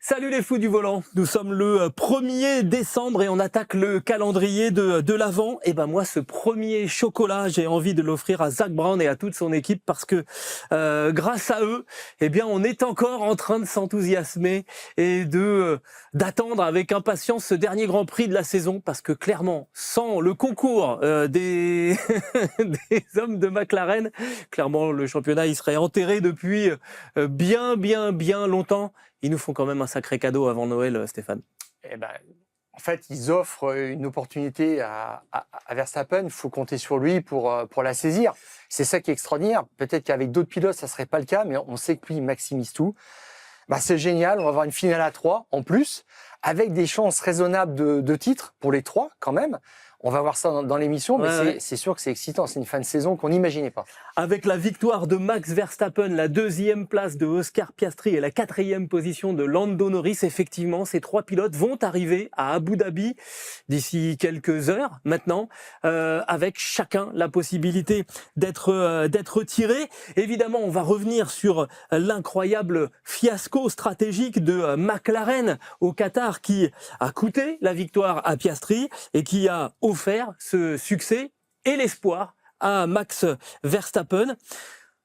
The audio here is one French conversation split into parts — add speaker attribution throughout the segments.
Speaker 1: Salut les fous du volant, nous sommes le 1er décembre et on attaque le calendrier de l'Avent. Et ben moi, ce premier chocolat, j'ai envie de l'offrir à Zak Brown et à toute son équipe parce que grâce à eux, eh bien, on est encore en train de s'enthousiasmer et d'attendre avec impatience ce dernier Grand Prix de la saison parce que clairement, sans le concours des des hommes de McLaren, clairement le championnat il serait enterré depuis bien longtemps. Ils nous font quand même un sacré cadeau avant Noël, Stéphane.
Speaker 2: Eh ben, en fait, ils offrent une opportunité à Verstappen. Il faut compter sur lui pour la saisir. C'est ça qui est extraordinaire. Peut-être qu'avec d'autres pilotes, ça serait pas le cas, mais on sait que lui, il maximise tout. Bah, c'est génial. On va avoir une finale à 3 en plus, avec des chances raisonnables de titre pour les 3 quand même. On va voir ça dans l'émission, mais c'est sûr que c'est excitant. C'est une fin de saison qu'on n'imaginait pas.
Speaker 1: Avec la victoire de Max Verstappen, la 2e place de Oscar Piastri et la 4e position de Lando Norris, effectivement, ces 3 pilotes vont arriver à Abu Dhabi d'ici quelques heures maintenant, avec chacun la possibilité d'être tiré. Évidemment, on va revenir sur l'incroyable fiasco stratégique de McLaren au Qatar qui a coûté la victoire à Piastri et qui a offert ce succès et l'espoir à Max Verstappen.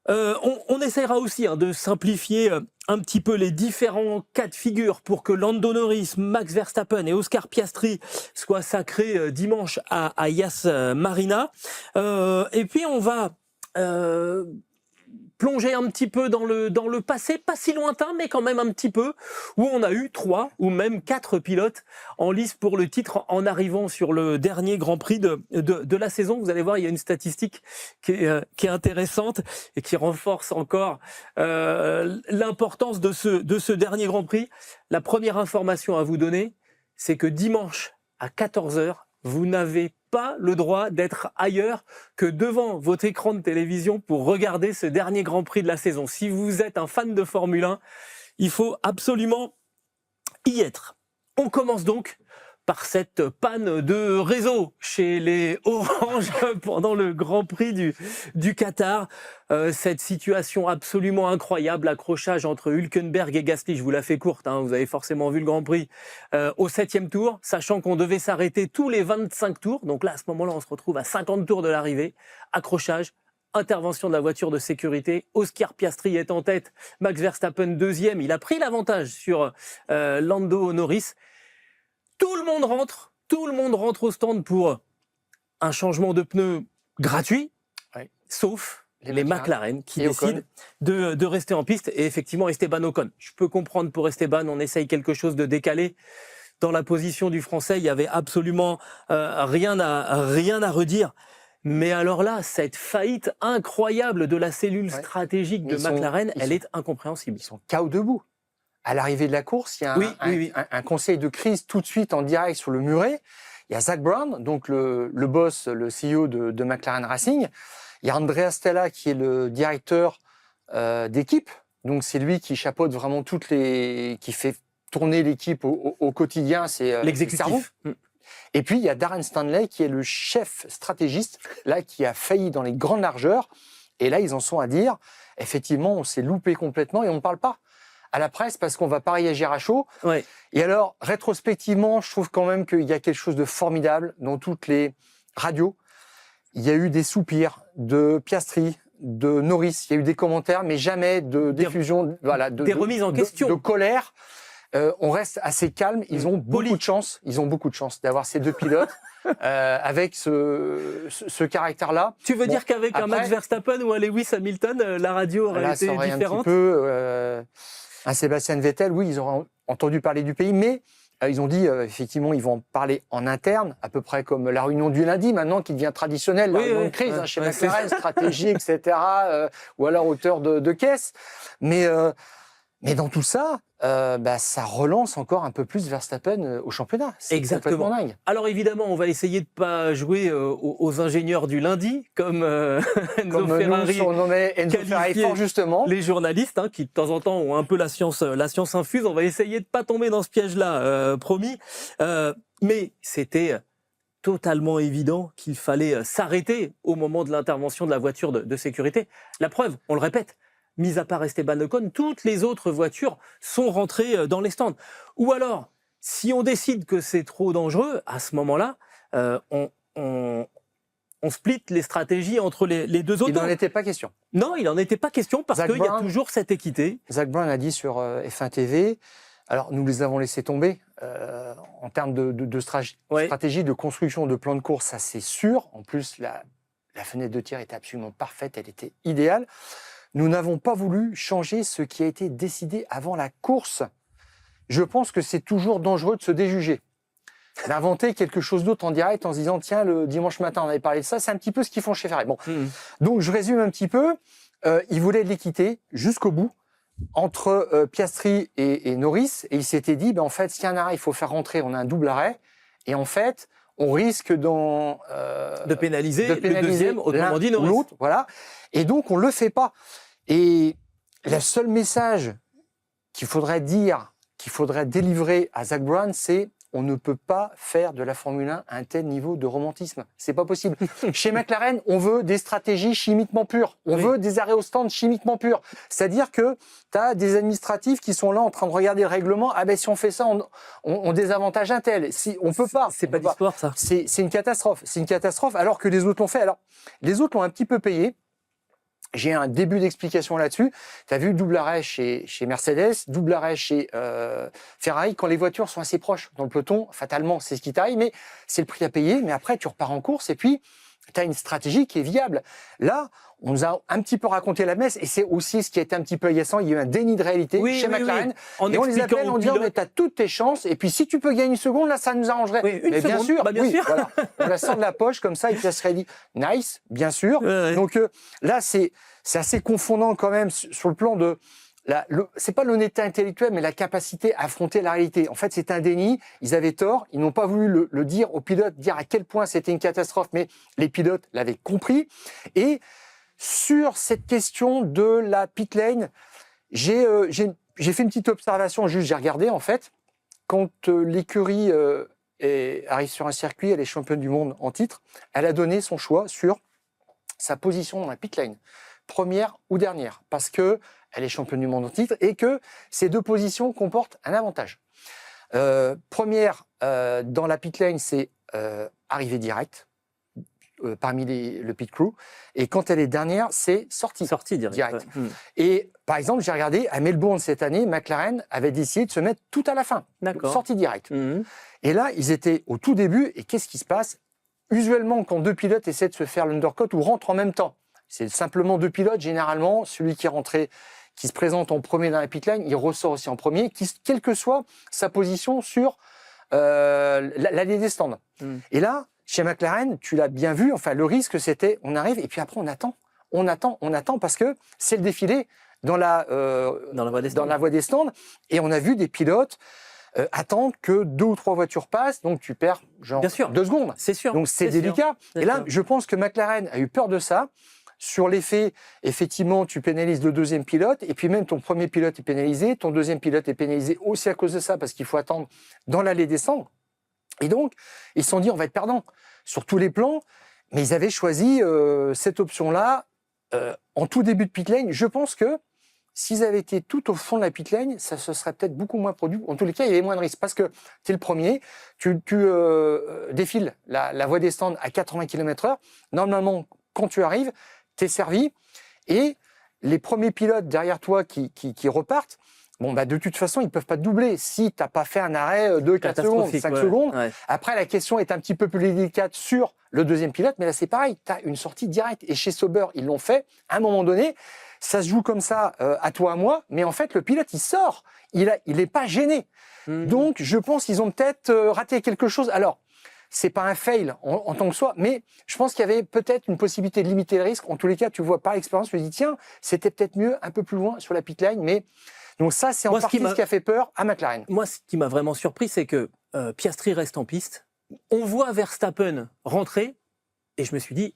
Speaker 1: On essaiera aussi de simplifier un petit peu les différents cas de figure pour que Lando Norris, Max Verstappen et Oscar Piastri soient sacrés dimanche à Yas Marina. Et puis on va plonger un petit peu dans le passé, pas si lointain, mais quand même un petit peu, où on a eu 3 ou même 4 pilotes en lice pour le titre en arrivant sur le dernier Grand Prix de la saison. Vous allez voir, il y a une statistique qui est intéressante et qui renforce encore l'importance de ce dernier Grand Prix. La première information à vous donner, c'est que dimanche à 14h, vous n'avez pas le droit d'être ailleurs que devant votre écran de télévision pour regarder ce dernier Grand Prix de la saison. Si vous êtes un fan de Formule 1, il faut absolument y être. On commence donc par cette panne de réseau chez les Orange pendant le Grand Prix du Qatar. Cette situation absolument incroyable, accrochage entre Hülkenberg et Gasly, je vous la fais courte, vous avez forcément vu le Grand Prix, au 7e tour, sachant qu'on devait s'arrêter tous les 25 tours. Donc là, à ce moment-là, on se retrouve à 50 tours de l'arrivée. Accrochage, intervention de la voiture de sécurité. Oscar Piastri est en tête, Max Verstappen 2e. Il a pris l'avantage sur Lando Norris. Tout le monde rentre au stand pour un changement de pneus gratuit, sauf les McLaren qui décident de rester en piste. Et effectivement, Esteban Ocon. Je peux comprendre pour Esteban, on essaye quelque chose de décalé. Dans la position du Français, il y avait absolument rien à redire. Mais alors là, cette faillite incroyable de la cellule stratégique de McLaren, elle est incompréhensible.
Speaker 2: Ils sont KO debout. À l'arrivée de la course, il y a un conseil de crise tout de suite en direct sur le muret. Il y a Zak Brown, donc le boss, le CEO de McLaren Racing. Il y a Andrea Stella qui est le directeur d'équipe. Donc c'est lui qui chapeaute vraiment qui fait tourner l'équipe au quotidien. C'est
Speaker 1: l'exécutif.
Speaker 2: Et puis il y a Darren Stanley qui est le chef stratégiste, là qui a failli dans les grandes largeurs. Et là ils en sont à dire, effectivement, on s'est loupé complètement et on ne parle pas à la presse parce qu'on va pas réagir à chaud.
Speaker 1: Ouais.
Speaker 2: Et alors, rétrospectivement, je trouve quand même qu'il y a quelque chose de formidable dans toutes les radios. Il y a eu des soupirs de Piastri, de Norris, il y a eu des commentaires, mais jamais de diffusion,
Speaker 1: des remises en question,
Speaker 2: de colère. On reste assez calme. Ils ont beaucoup de chance. Ils ont beaucoup de chance d'avoir ces 2 pilotes avec ce caractère-là.
Speaker 1: Tu veux dire qu'avec un Max Verstappen ou un Lewis Hamilton, la radio aurait été différente?
Speaker 2: Un petit peu. Un Sébastien Vettel, oui, ils auraient entendu parler du pays, mais ils ont dit, effectivement, ils vont en parler en interne, à peu près comme la réunion du lundi, maintenant, qui devient traditionnelle, la réunion de crise, chez McLaren, stratégie, etc., ou alors hauteur de caisse. Mais dans tout ça, ça relance encore un peu plus Verstappen au championnat. C'est complètement dingue.
Speaker 1: Alors évidemment, on va essayer de pas jouer aux ingénieurs du lundi, comme Enzo Ferrari
Speaker 2: surnommait Enzo Ferrari fort justement.
Speaker 1: Les journalistes, qui de temps en temps ont un peu la science infuse. On va essayer de pas tomber dans ce piège-là, promis. Mais c'était totalement évident qu'il fallait s'arrêter au moment de l'intervention de la voiture de sécurité. La preuve, on le répète, mis à part Esteban Ocon, toutes les autres voitures sont rentrées dans les stands. Ou alors, si on décide que c'est trop dangereux, à ce moment-là, on split les stratégies entre les deux autos.
Speaker 2: Il n'en était pas question.
Speaker 1: Non, il n'en était pas question parce qu'il y a toujours cette équité.
Speaker 2: Zak Brown a dit sur F1 TV, alors nous les avons laissés tomber en termes de stratégie, de construction, de plan de course, ça c'est sûr. En plus, la fenêtre de tir était absolument parfaite, elle était idéale. Nous n'avons pas voulu changer ce qui a été décidé avant la course. Je pense que c'est toujours dangereux de se déjuger. D'inventer quelque chose d'autre en direct en se disant tiens, le dimanche matin on avait parlé de ça, c'est un petit peu ce qu'ils font chez Ferrari. Bon. Donc je résume un petit peu, ils voulaient de l'équité jusqu'au bout entre Piastri et Norris, et ils s'étaient dit en fait s'il y a un arrêt il faut faire rentrer, on a un double arrêt, et en fait on risque
Speaker 1: de pénaliser le deuxième, autrement dit Norris.
Speaker 2: L'autre, voilà. Et donc on le fait pas. Et le seul message qu'il faudrait dire, qu'il faudrait délivrer à Zak Brown, c'est on ne peut pas faire de la Formule 1 un tel niveau de romantisme. C'est pas possible. Chez McLaren, on veut des stratégies chimiquement pures. On veut des arrêts au stand chimiquement purs. C'est-à-dire que tu as des administratifs qui sont là en train de regarder le règlement. Ah ben si on fait ça, on désavantage un tel. Si on peut pas.
Speaker 1: C'est pas d'histoire ça.
Speaker 2: C'est une catastrophe. C'est une catastrophe alors que les autres l'ont fait. Alors les autres l'ont un petit peu payé. J'ai un début d'explication là-dessus. Tu as vu double arrêt chez Mercedes, double arrêt chez Ferrari. Quand les voitures sont assez proches dans le peloton, fatalement, c'est ce qui t'arrive, mais c'est le prix à payer. Mais après, tu repars en course et puis tu as une stratégie qui est viable. Là, on nous a un petit peu raconté la messe et c'est aussi ce qui a été un petit peu agaçant. Il y a eu un déni de réalité chez McLaren.
Speaker 1: Oui.
Speaker 2: Et on les appelle en disant mais tu as toutes tes chances et puis si tu peux gagner une seconde, là, ça nous arrangerait.
Speaker 1: Oui,
Speaker 2: mais bien sûr,
Speaker 1: bien sûr.
Speaker 2: Voilà. On la sort de la poche comme ça et puis ça serait dit nice, bien sûr.
Speaker 1: Ouais.
Speaker 2: Donc là, c'est assez confondant quand même sur le plan de c'est pas l'honnêteté intellectuelle, mais la capacité à affronter la réalité. En fait, c'est un déni. Ils avaient tort. Ils n'ont pas voulu le dire aux pilotes, dire à quel point c'était une catastrophe, mais les pilotes l'avaient compris. Et sur cette question de la pit lane, j'ai fait une petite observation. Juste, j'ai regardé en fait quand l'écurie arrive sur un circuit, elle est championne du monde en titre. Elle a donné son choix sur sa position dans la pit lane, première ou dernière, parce que elle est championne du monde en titre et que ces deux positions comportent un avantage. Première, dans la pit lane, c'est arrivée directe parmi le pit crew. Et quand elle est dernière, c'est sortie directe. Ouais. Et par exemple, j'ai regardé, à Melbourne cette année, McLaren avait décidé de se mettre tout à la fin. Sortie directe. Et là, ils étaient au tout début. Et qu'est-ce qui se passe? Usuellement, quand deux pilotes essaient de se faire l'undercut ou rentrent en même temps, c'est simplement deux pilotes. Généralement, celui qui est rentré, qui se présente en premier dans la pit lane, il ressort aussi en premier, quelle que soit sa position sur l'allée des stands. Et là, chez McLaren, tu l'as bien vu, enfin le risque c'était, on arrive et puis après on attend parce que c'est le défilé dans la voie des stands et on a vu des pilotes attendre que 2 ou 3 voitures passent, donc tu perds genre 2 secondes.
Speaker 1: C'est sûr.
Speaker 2: Donc c'est délicat. Et là, je pense que McLaren a eu peur de ça. Sur l'effet, effectivement, tu pénalises le deuxième pilote, et puis même ton premier pilote est pénalisé, ton deuxième pilote est pénalisé aussi à cause de ça, parce qu'il faut attendre dans l'allée des stands. Et donc, ils se sont dit, on va être perdants sur tous les plans, mais ils avaient choisi cette option-là en tout début de pit lane. Je pense que s'ils avaient été tout au fond de la pit lane, ça se serait peut-être beaucoup moins produit. En tous les cas, il y avait moins de risques, parce que tu es le premier, tu défiles la voie des stands à 80 km/h. Normalement, quand tu arrives, t'es servi, et les premiers pilotes derrière toi qui repartent, de toute façon, ils peuvent pas te doubler si t'as pas fait un arrêt de 4 secondes, 5 secondes. Ouais. Après, la question est un petit peu plus délicate sur le deuxième pilote, mais là, c'est pareil, t'as une sortie directe. Et chez Sauber, ils l'ont fait. À un moment donné, ça se joue comme ça, à toi, à moi, mais en fait, le pilote, il sort. Il est pas gêné. Donc, je pense qu'ils ont peut-être raté quelque chose. Alors, c'est pas un fail en tant que soi, mais je pense qu'il y avait peut-être une possibilité de limiter le risque. En tous les cas, tu vois par expérience, tu te dis tiens, c'était peut-être mieux un peu plus loin sur la pit line, mais donc ça, c'est en partie ce qui a fait peur à McLaren.
Speaker 1: Moi, ce qui m'a vraiment surpris, c'est que Piastri reste en piste. On voit Verstappen rentrer, et je me suis dit,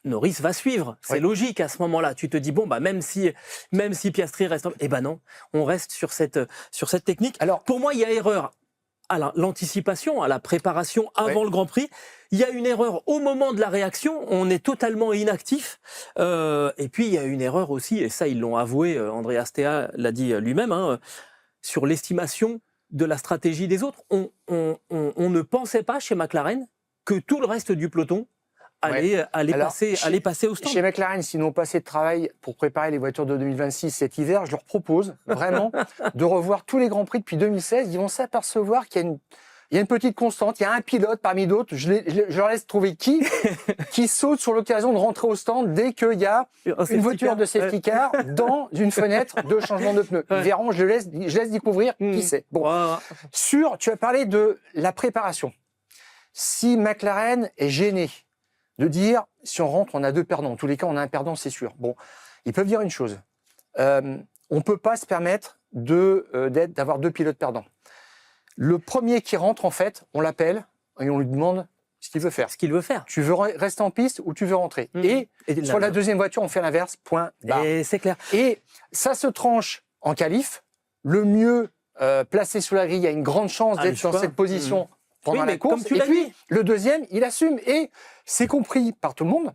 Speaker 1: Norris va suivre. C'est logique à ce moment-là. Tu te dis même si Piastri reste en piste, non, on reste sur cette technique. Alors, pour moi, il y a erreur l'anticipation, à la préparation avant le Grand Prix. Il y a une erreur au moment de la réaction, on est totalement inactif. Et puis il y a une erreur aussi, et ça ils l'ont avoué, André Astea l'a dit lui-même, sur l'estimation de la stratégie des autres. On ne pensait pas chez McLaren que tout le reste du peloton allait passer au stand.
Speaker 2: Chez McLaren, s'ils n'ont pas assez de travail pour préparer les voitures de 2026 cet hiver, je leur propose vraiment de revoir tous les Grands Prix depuis 2016. Ils vont s'apercevoir qu'il y a une petite constante, il y a un pilote parmi d'autres, je leur laisse trouver qui saute sur l'occasion de rentrer au stand dès qu'il y a une voiture de safety car dans une fenêtre de changement de pneus. Ils verront, je laisse découvrir qui c'est. Bon. Tu as parlé de la préparation. Si McLaren est gêné de dire, si on rentre, on a 2 perdants. En tous les cas, on a un perdant, c'est sûr. Bon, ils peuvent dire une chose. On ne peut pas se permettre d'avoir 2 pilotes perdants. Le premier qui rentre, en fait, on l'appelle et on lui demande ce qu'il veut faire. Tu veux rester en piste ou tu veux rentrer. Et sur la deuxième voiture, on fait l'inverse. Point. Barre.
Speaker 1: Et c'est clair.
Speaker 2: Et ça se tranche en qualif. Le mieux placé sous la grille a une grande chance d'être dans cette position pendant la course. Et puis, le deuxième, il assume. Et c'est compris par tout le monde.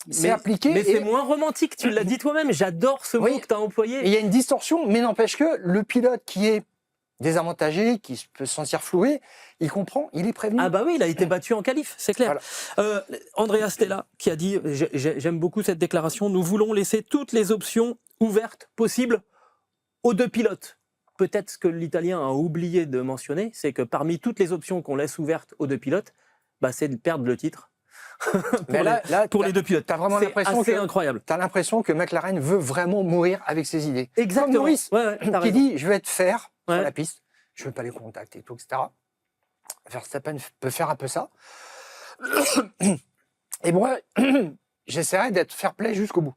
Speaker 2: C'est appliqué.
Speaker 1: Mais c'est moins romantique, tu l'as dit toi-même. J'adore ce mot que tu as employé.
Speaker 2: Et il y a une distorsion, mais n'empêche que le pilote qui est désavantagé, qui peut se sentir floué, il comprend, il est prévenu.
Speaker 1: Ah bah oui, il a été battu en qualif, c'est clair. Voilà. Andrea Stella qui a dit, j'aime beaucoup cette déclaration, nous voulons laisser toutes les options ouvertes possibles aux 2 pilotes. Peut-être ce que l'Italien a oublié de mentionner, c'est que parmi toutes les options qu'on laisse ouvertes aux 2 pilotes, c'est de perdre le titre. pour les 2 pilotes.
Speaker 2: T'as vraiment l'impression
Speaker 1: incroyable.
Speaker 2: T'as l'impression que McLaren veut vraiment mourir avec ses idées.
Speaker 1: Exactement.
Speaker 2: Comme Norris, qui dit, je vais être fair sur la piste, je veux pas les contacts et tout, etc. Verstappen peut faire un peu ça. Et moi, j'essaierai d'être fair play jusqu'au bout.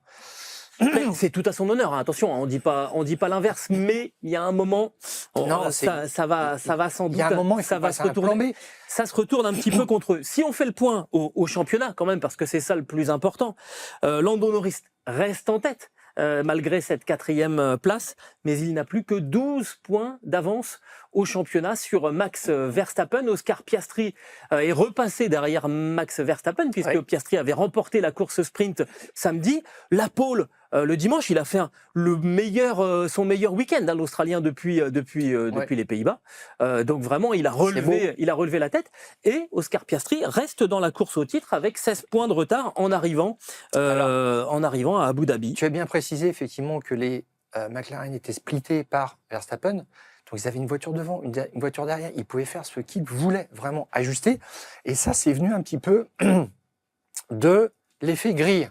Speaker 1: C'est tout à son honneur, attention, on dit pas l'inverse, mais il y a un moment, ça va sans doute,
Speaker 2: il y a un moment,
Speaker 1: ça va se retourner. Ça se retourne un petit peu contre eux. Si on fait le point au championnat quand même, parce que c'est ça le plus important, Lando Norris reste en tête. Malgré cette 4e place, mais il n'a plus que 12 points d'avance au championnat sur Max Verstappen. Oscar Piastri est repassé derrière Max Verstappen, puisque Piastri avait remporté la course sprint samedi. La pole, le dimanche, il a fait son meilleur week-end, l'Australien, depuis les Pays-Bas. Donc vraiment, il a relevé la tête. Et Oscar Piastri reste dans la course au titre avec 16 points de retard en arrivant à Abu Dhabi.
Speaker 2: Tu as bien précisé effectivement que les McLaren étaient splittés par Verstappen. Donc ils avaient une voiture devant, une voiture derrière. Ils pouvaient faire ce qu'ils voulaient, vraiment ajuster. Et ça, c'est venu un petit peu de l'effet grille,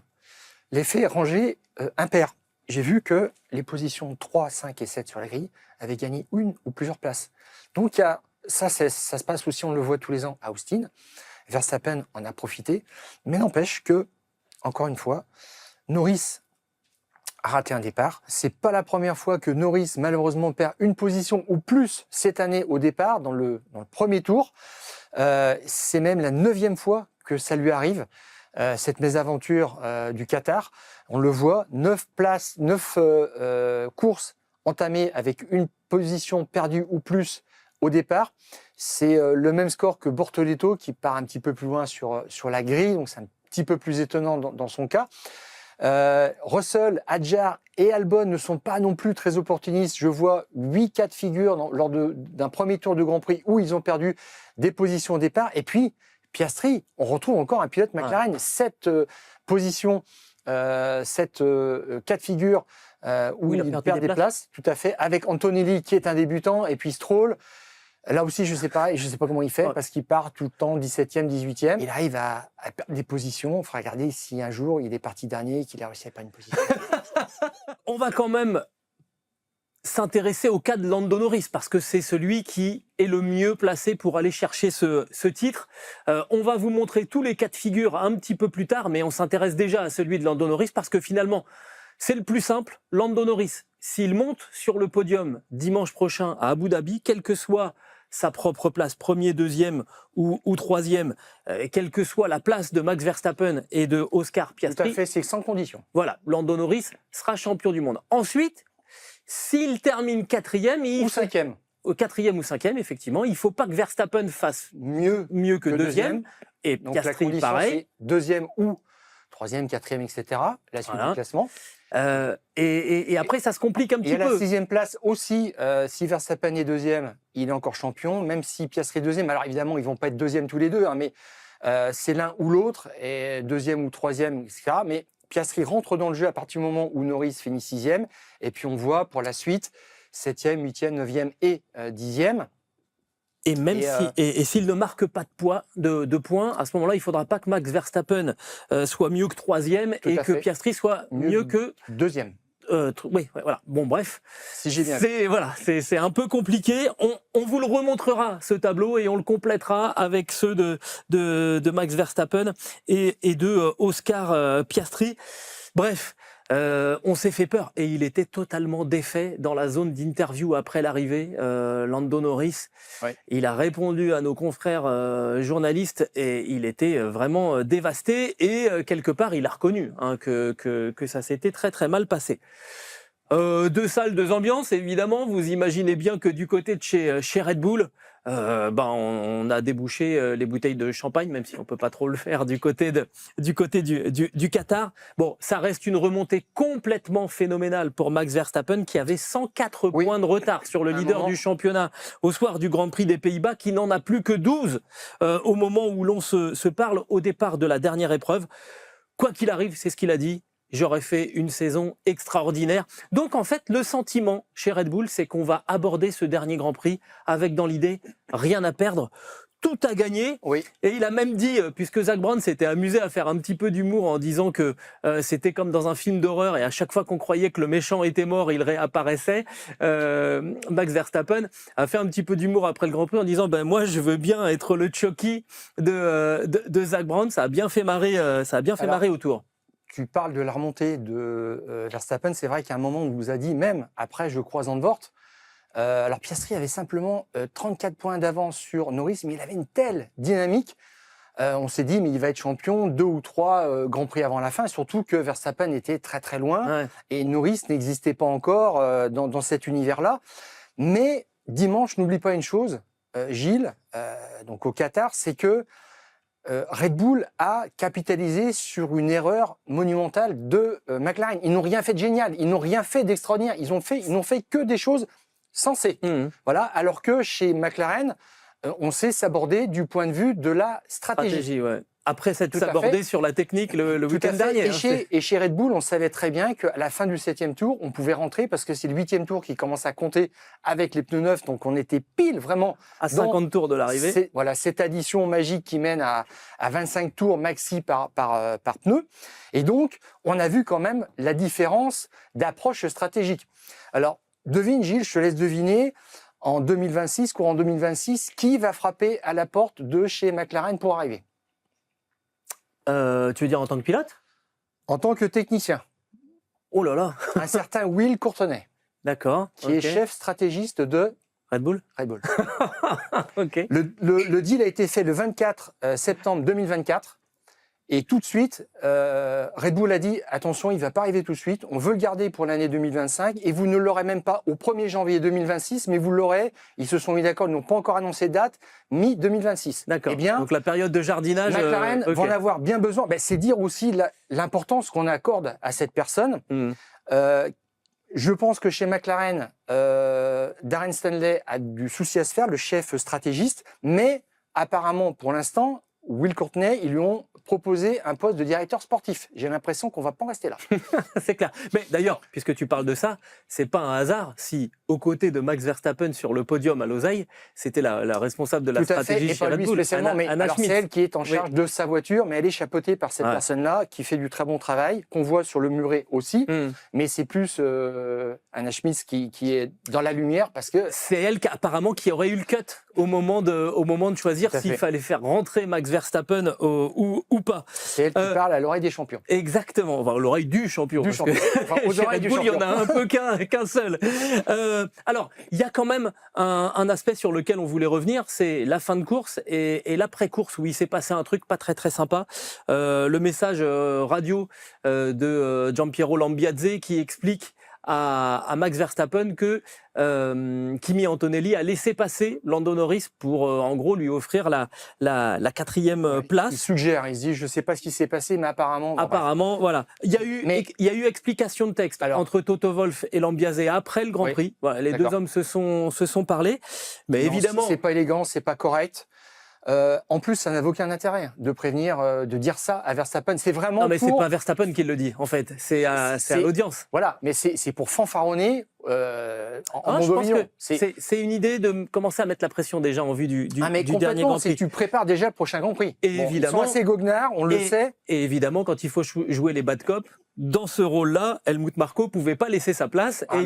Speaker 2: l'effet rangée impair. J'ai vu que les positions 3, 5 et 7 sur la grille avaient gagné une ou plusieurs places. Donc ça se passe aussi, on le voit tous les ans à Austin. Verstappen en a profité. Mais n'empêche que, encore une fois, Norris a raté un départ. C'est pas la première fois que Norris, malheureusement, perd une position ou plus cette année au départ, dans le premier tour. C'est même la 9e fois que ça lui arrive, cette mésaventure du Qatar. On le voit, 9 courses entamées avec une position perdue ou plus au départ. C'est le même score que Bortoleto qui part un petit peu plus loin sur la grille, donc c'est un petit peu plus étonnant dans son cas. Russell, Hadjar et Albon ne sont pas non plus très opportunistes. Je vois 8 cas de figure lors d'un premier tour de Grand Prix où ils ont perdu des positions au départ. Et puis, Piastri, on retrouve encore un pilote McLaren, 7 positions, 7 cas de figure où il perd des places, tout à fait, avec Antonelli qui est un débutant, et puis Stroll. Là aussi, je sais pas comment il fait, parce qu'il part tout le temps 17e, 18e. Il arrive à perdre des positions. Il faudra regarder si un jour, il est parti dernier et qu'il a réussi à perdre une position.
Speaker 1: On va quand même s'intéresser au cas de Lando Norris, parce que c'est celui qui est le mieux placé pour aller chercher ce titre. On va vous montrer tous les cas de figure un petit peu plus tard, mais on s'intéresse déjà à celui de Lando Norris, parce que finalement, c'est le plus simple. Lando Norris, s'il monte sur le podium dimanche prochain à Abu Dhabi, quel que soit sa propre place, premier, deuxième ou troisième, quelle que soit la place de Max Verstappen et de Oscar Piastri.
Speaker 2: Tout à fait, c'est sans condition.
Speaker 1: Voilà, Lando Norris sera champion du monde. Ensuite, s'il termine 4e...
Speaker 2: Ou 5e.
Speaker 1: au 4e ou 5e, effectivement. Il ne faut pas que Verstappen fasse mieux que deuxième. Et
Speaker 2: Donc la
Speaker 1: Piastri,
Speaker 2: condition,
Speaker 1: pareil.
Speaker 2: c'est 2e ou 3e, 4e, etc. La suite
Speaker 1: Voilà.
Speaker 2: du classement.
Speaker 1: Et après, ça se complique un
Speaker 2: Et
Speaker 1: petit
Speaker 2: à la
Speaker 1: peu.
Speaker 2: 6e place aussi, si Verstappen est 2e, il est encore champion, même si Piastri est 2e. Alors évidemment, ils ne vont pas être 2e tous les deux, hein, mais c'est l'un ou l'autre, et 2e ou 3e, etc. Mais Piastri rentre dans le jeu à partir du moment où Norris finit 6e. Et puis on voit pour la suite 7e, 8e, 9e et 10e.
Speaker 1: Et même s'il ne marque pas de points, à ce moment-là, il ne faudra pas que Max Verstappen soit mieux que 3e et que Piastri soit mieux que
Speaker 2: 2e.
Speaker 1: Oui, voilà. Bon, bref.
Speaker 2: Si j'ai bien.
Speaker 1: C'est un peu compliqué. On vous le remontrera, ce tableau, et on le complétera avec ceux de Max Verstappen et de Oscar Piastri. Bref. On s'est fait peur et il était totalement défait dans la zone d'interview après l'arrivée, Lando Norris.
Speaker 2: Ouais.
Speaker 1: Il a répondu à nos confrères journalistes et il était vraiment dévasté et quelque part il a reconnu que ça s'était très très mal passé. Deux salles, deux ambiances, évidemment. Vous imaginez bien que du côté de chez Red Bull, on a débouché les bouteilles de champagne, même si on peut pas trop le faire du côté du Qatar. Bon, ça reste une remontée complètement phénoménale pour Max Verstappen, qui avait 104 points de retard sur le leader du championnat au soir du Grand Prix des Pays-Bas, qui n'en a plus que 12 au moment où l'on se parle au départ de la dernière épreuve. Quoi qu'il arrive, c'est ce qu'il a dit. J'aurais fait une saison extraordinaire. Donc en fait, le sentiment chez Red Bull, c'est qu'on va aborder ce dernier Grand Prix avec dans l'idée rien à perdre, tout à gagner.
Speaker 2: Oui.
Speaker 1: Et il a même dit, puisque Zak Brown s'était amusé à faire un petit peu d'humour en disant que c'était comme dans un film d'horreur et à chaque fois qu'on croyait que le méchant était mort, il réapparaissait. Max Verstappen a fait un petit peu d'humour après le Grand Prix en disant moi je veux bien être le Chucky de Zak Brown. Ça a bien fait marrer, marrer autour.
Speaker 2: Tu parles de la remontée de Verstappen. C'est vrai qu'à un moment, on vous a dit, même après, je crois Zandvoort, alors Piastri avait simplement 34 points d'avance sur Norris, mais il avait une telle dynamique. On s'est dit, mais il va être champion 2 ou 3 Grands Prix avant la fin, surtout que Verstappen était très très loin et Norris n'existait pas encore dans cet univers-là. Mais dimanche, n'oublie pas une chose, Gilles, donc au Qatar, c'est que Red Bull a capitalisé sur une erreur monumentale de McLaren. Ils n'ont rien fait de génial, ils n'ont rien fait d'extraordinaire, ils n'ont fait que des choses sensées. Voilà, alors que chez McLaren, on sait s'aborder du point de vue de la stratégie.
Speaker 1: Ouais. Après s'être sabordé sur la technique le week-end dernier.
Speaker 2: Et chez Red Bull, on savait très bien qu'à la fin du 7e tour, on pouvait rentrer parce que c'est le 8e tour qui commence à compter avec les pneus neufs. Donc on était pile vraiment
Speaker 1: à 50 tours de l'arrivée.
Speaker 2: Voilà, cette addition magique qui mène à 25 tours maxi par pneu. Et donc, on a vu quand même la différence d'approche stratégique. Alors, devine Gilles, je te laisse deviner, en 2026, courant 2026, qui va frapper à la porte de chez McLaren pour arriver?
Speaker 1: Tu veux dire en tant que pilote?
Speaker 2: En tant que technicien.
Speaker 1: Oh là là.
Speaker 2: Un certain Will Courtenay.
Speaker 1: D'accord.
Speaker 2: Qui est chef stratégiste de
Speaker 1: Red Bull.
Speaker 2: Okay. Le deal a été fait le 24 septembre 2024. Et tout de suite, Red Bull a dit, attention, il ne va pas arriver tout de suite, on veut le garder pour l'année 2025, et vous ne l'aurez même pas au 1er janvier 2026, mais vous l'aurez, ils se sont mis d'accord, ils n'ont pas encore annoncé de date, mi-2026.
Speaker 1: D'accord,
Speaker 2: eh bien,
Speaker 1: donc la période de jardinage...
Speaker 2: McLaren va en avoir bien besoin. C'est dire aussi l'importance qu'on accorde à cette personne. Je pense que chez McLaren, Darren Stanley a du souci à se faire, le chef stratégiste, mais apparemment, pour l'instant, Will Courtenay, ils lui ont proposé un poste de directeur sportif. J'ai l'impression qu'on ne va pas en rester là.
Speaker 1: C'est clair. Mais d'ailleurs, puisque tu parles de ça, c'est pas un hasard si, aux côtés de Max Verstappen sur le podium à Losail, c'était la responsable de la stratégie chez Red Bull,
Speaker 2: Anna Schmidt. C'est elle qui est en charge de sa voiture, mais elle est chapeautée par cette personne-là qui fait du très bon travail, qu'on voit sur le muret aussi. Mais c'est plus Anna Schmidt qui est dans la lumière parce que...
Speaker 1: C'est elle apparemment qui aurait eu le cut au moment de choisir s'il fallait faire rentrer Max Verstappen ou pas.
Speaker 2: C'est elle qui parle à l'oreille des champions.
Speaker 1: Exactement, enfin, l'oreille du champion. Aux oreilles du champion. Il y en a un peu qu'un seul. Alors, il y a quand même un aspect sur lequel on voulait revenir, c'est la fin de course et l'après-course où il s'est passé un truc pas très très sympa. Le message radio de Giampiero Lambiadze qui explique à Max Verstappen que Kimi Antonelli a laissé passer Lando Norris pour en gros lui offrir la 4e place.
Speaker 2: Il suggère, il se dit je sais pas ce qui s'est passé, mais apparemment.
Speaker 1: Apparemment, voilà. Il y a eu explication de texte entre Toto Wolff et Lambiase après le Grand Prix. Voilà, les deux hommes se sont parlé, mais non, évidemment,
Speaker 2: c'est pas élégant, c'est pas correct. En plus, ça n'avait aucun intérêt de prévenir, de dire ça à Verstappen. C'est vraiment.
Speaker 1: Non, mais c'est pas Verstappen qui le dit, en fait. C'est à l'audience.
Speaker 2: Voilà, mais c'est pour fanfaronner en
Speaker 1: je pense que c'est une idée de commencer à mettre la pression déjà en vue du dernier Grand Prix.
Speaker 2: Tu prépares déjà le prochain Grand Prix.
Speaker 1: Et évidemment,
Speaker 2: ils sont assez goguenards, on le sait.
Speaker 1: Et évidemment, quand il faut jouer les bad cops, dans ce rôle-là, Helmut Marko pouvait pas laisser sa place et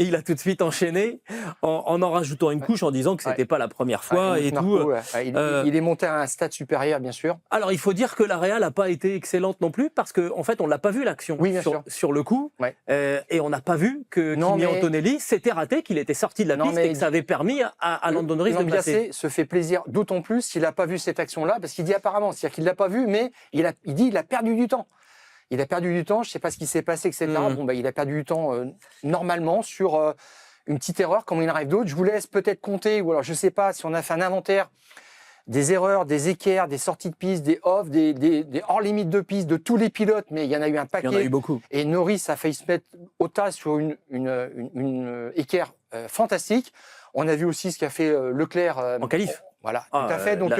Speaker 1: il a tout de suite enchaîné en rajoutant une couche en disant que c'était pas la première fois et tout.
Speaker 2: Il est monté à un stade supérieur, bien sûr.
Speaker 1: Alors il faut dire que la Réal n'a pas été excellente non plus parce que en fait on l'a pas vu l'action sur le coup et on n'a pas vu que Kimi Antonelli s'était raté, qu'il était sorti de la piste et que ça avait permis à Lando Norris de passer.
Speaker 2: Se fait plaisir, d'autant plus s'il n'a pas vu cette action-là parce qu'il dit apparemment, c'est-à-dire qu'il l'a pas vu, mais il dit il a perdu du temps. Il a perdu du temps, je ne sais pas ce qui s'est passé, etc. Il a perdu du temps normalement sur une petite erreur, comme il arrive d'autres. Je vous laisse peut-être compter, ou alors je ne sais pas si on a fait un inventaire des erreurs, des équerres, des sorties de piste, des off, des hors-limites de piste, de tous les pilotes, mais il y en a eu un paquet.
Speaker 1: Il y en a eu beaucoup.
Speaker 2: Et Norris a failli se mettre au tas sur une équerre fantastique. On a vu aussi ce qu'a fait Leclerc
Speaker 1: en qualif.
Speaker 2: Voilà, tout à fait. Donc,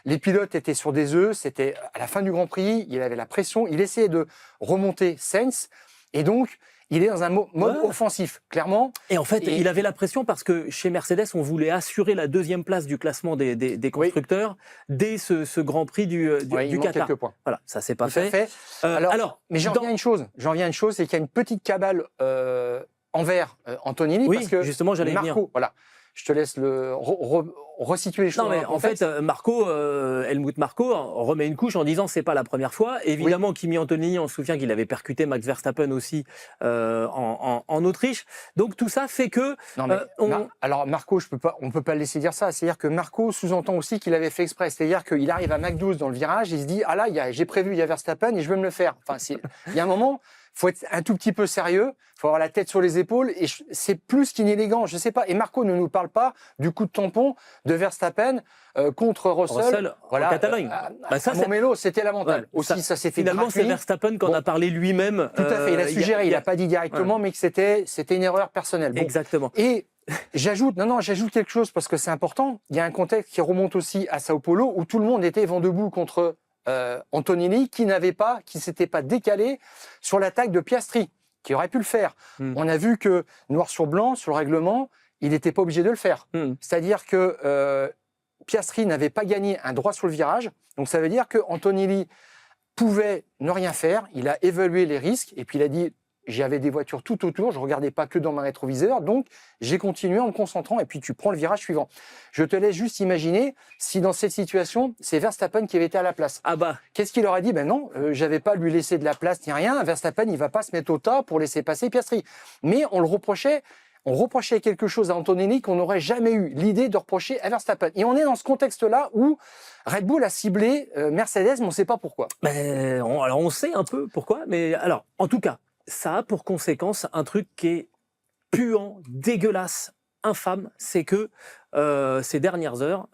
Speaker 2: les pilotes étaient sur des œufs. C'était à la fin du Grand Prix. Il avait la pression. Il essayait de remonter Sainz. Et donc, il est dans un mode offensif, clairement.
Speaker 1: Et en fait, il avait la pression parce que chez Mercedes, on voulait assurer la 2e place du classement des constructeurs dès ce Grand Prix du Qatar.
Speaker 2: Quelques points.
Speaker 1: Voilà, ça s'est pas fait.
Speaker 2: Mais j'en viens à une chose. C'est qu'il y a une petite cabale envers Antonelli.
Speaker 1: Oui,
Speaker 2: parce que
Speaker 1: justement, j'allais venir.
Speaker 2: Voilà. Je te laisse resituer les choses.
Speaker 1: Non, mais en fait, Helmut Marko remet une couche en disant c'est pas la première fois. Évidemment, Kimi Antonelli, on se souvient qu'il avait percuté Max Verstappen aussi en Autriche. Donc tout ça fait que.
Speaker 2: Alors Marko, on peut pas le laisser dire ça. C'est-à-dire que Marko sous-entend aussi qu'il avait fait exprès. C'est-à-dire qu'il arrive à Mc12 dans le virage, il se dit ah là, j'ai prévu, il y a Verstappen et je vais me le faire. Enfin, il y a un moment. Faut être un tout petit peu sérieux, faut avoir la tête sur les épaules et c'est plus qu'inélégant, je sais pas. Et Marko ne nous parle pas du coup de tampon de Verstappen contre Russell
Speaker 1: en Catalogne.
Speaker 2: Ça, Montmelo, c'était lamentable. Aussi, ça s'est fait
Speaker 1: finalement, c'est Verstappen qu'on a parlé lui-même.
Speaker 2: Tout à fait, il a suggéré, il a pas dit directement, mais que c'était une erreur personnelle. Bon.
Speaker 1: Exactement.
Speaker 2: Et j'ajoute quelque chose parce que c'est important. Il y a un contexte qui remonte aussi à Sao Paulo où tout le monde était vent debout contre Antonelli qui s'était pas décalé sur l'attaque de Piastri, qui aurait pu le faire. On a vu que, noir sur blanc, sur le règlement, il n'était pas obligé de le faire. C'est-à-dire que Piastri n'avait pas gagné un droit sur le virage, donc ça veut dire que Antonelli pouvait ne rien faire, il a évalué les risques, et puis il a dit j'avais des voitures tout autour, je regardais pas que dans ma rétroviseur, donc j'ai continué en me concentrant et puis tu prends le virage suivant. Je te laisse juste imaginer si dans cette situation, c'est Verstappen qui avait été à la place.
Speaker 1: Ah bah.
Speaker 2: Qu'est-ce qu'il aurait dit? Ben non, j'avais pas à lui laisser de la place ni rien. Verstappen, il va pas se mettre au tas pour laisser passer Piastri. Mais on reprochait quelque chose à Antonelli qu'on n'aurait jamais eu l'idée de reprocher à Verstappen. Et on est dans ce contexte-là où Red Bull a ciblé Mercedes, mais on ne sait pas pourquoi.
Speaker 1: Alors on sait un peu pourquoi, mais alors en tout cas, ça a pour conséquence un truc qui est puant, dégueulasse, infâme, c'est que ces dernières heures,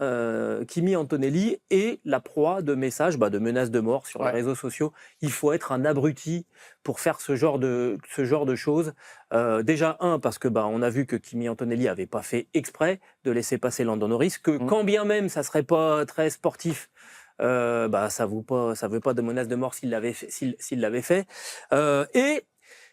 Speaker 1: Kimi Antonelli est la proie de messages, de menaces de mort sur les réseaux sociaux. Il faut être un abruti pour faire ce genre de choses. Déjà, parce que on a vu que Kimi Antonelli avait pas fait exprès de laisser passer Lando Norris, que quand bien même ça serait pas très sportif, ça veut pas de menace de mort s'il l'avait fait. Et